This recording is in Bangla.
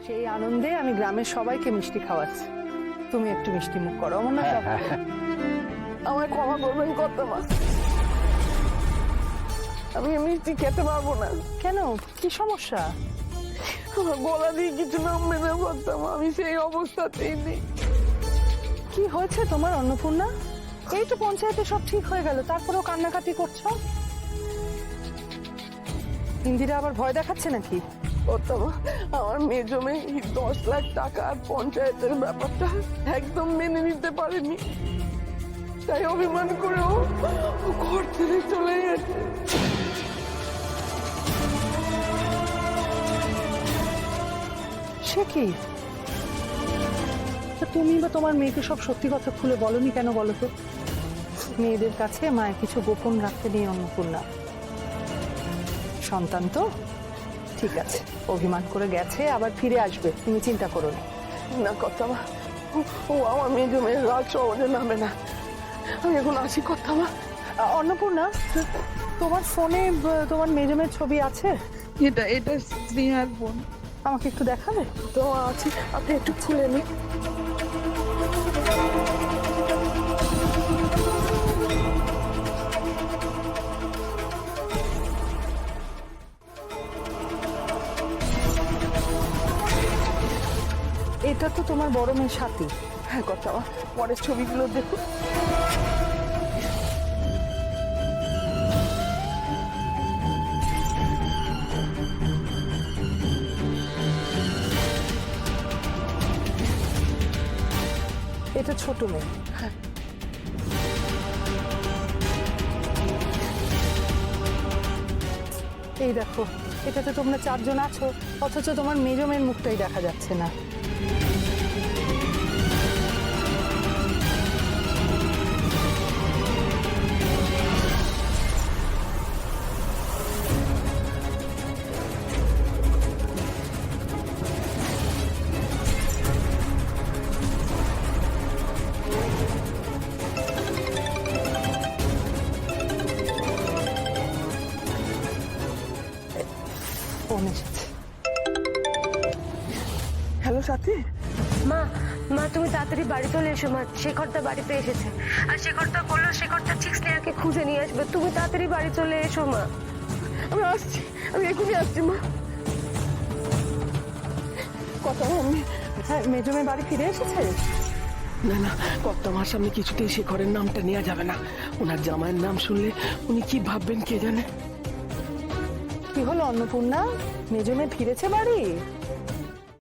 সেই আনন্দে আমি গ্রামের সবাইকে মিষ্টি খাওয়াচ্ছি। তুমি একটু মিষ্টি মুখ করো আমার না। আমায় ক্ষমা করবেন কর্তামা, আমি মিষ্টি খেতে পারবো না। কেন, কি সমস্যা? আমার গলা দিয়ে কিছু নামবে না কর্তামা, আমি সেই অবস্থাতেই নেই। কি হয়েছে তোমার অন্নপূর্ণা? এই তো পঞ্চায়েতে সব ঠিক হয়ে গেল, তারপরেও কান্নাকাটি করছো। ইন্দিরা আবার ভয় দেখাচ্ছে নাকি? কর্তামা, আমার মেয়ে জমে 10 লাখ টাকা আর পঞ্চায়েতের ব্যাপারটা একদম মেনে নিতে পারেনি, তাই অভিমান করেও ও ঘর ছেড়ে চলে গেছে। সে কি? তা তুমি বা তোমার মেয়েকে সব সত্যি কথা খুলে বলনি কেন বলো তো? মেয়েদের কাছে মায়ের কিছু গোপন রাখতে নেই অন্নপূর্ণা। সন্তান তো ঠিক আছে, অভিমান করে গেছে, আবার ফিরে আসবে, তুমি চিন্তা করো না। না কর্তামা, ও আমার মেয়ে জমে রাত সহজে নামে না। আমি এখন আসি কর্তামা। অন্নপূর্ণা, তোমার ফোনে তোমার মেজমের ছবি আছে? এটা স্নেহার বোন। আমাকে একটু দেখাবে? তো আছে, আপনি একটু খুলে নিন। এটা তো তোমার বড় মেয়ের সাথী। হ্যাঁ কর্তামা, পরের ছবিগুলো দেখুন। এটা ছোট মেয়ে। এই দেখো, এটাতে তোমরা 4 জন আছো, অথচ তোমার মেজমের মুখটাই দেখা যাচ্ছে না। ফোন এসেছে। হ্যালো সাথী। মা মা তুমি তাড়াতাড়ি বাড়ি চলে এসো মা, শেখরটা বাড়িতে এসেছে আর শেখরটা বললো শেখরটা ঠিক স্নেহাকে খুঁজে নিয়ে আসবে, তুমি তাড়াতাড়ি বাড়ি চলে এসো মা। আমি আসছি, আমি এখনই আসছি মা। কর্তামা, আমি হ্যাঁ, মেজমে বাড়ি ফিরে এসেছে। না না, কর্তামার সামনে কিছুতেই শেখরের নামটা নেওয়া যাবে না। ওনার জামাইয়ের নাম শুনলে উনি কি ভাববেন কে জানে। কি হলো অন্নপূর্ণা, মেজমে ফিরেছে বাড়ি?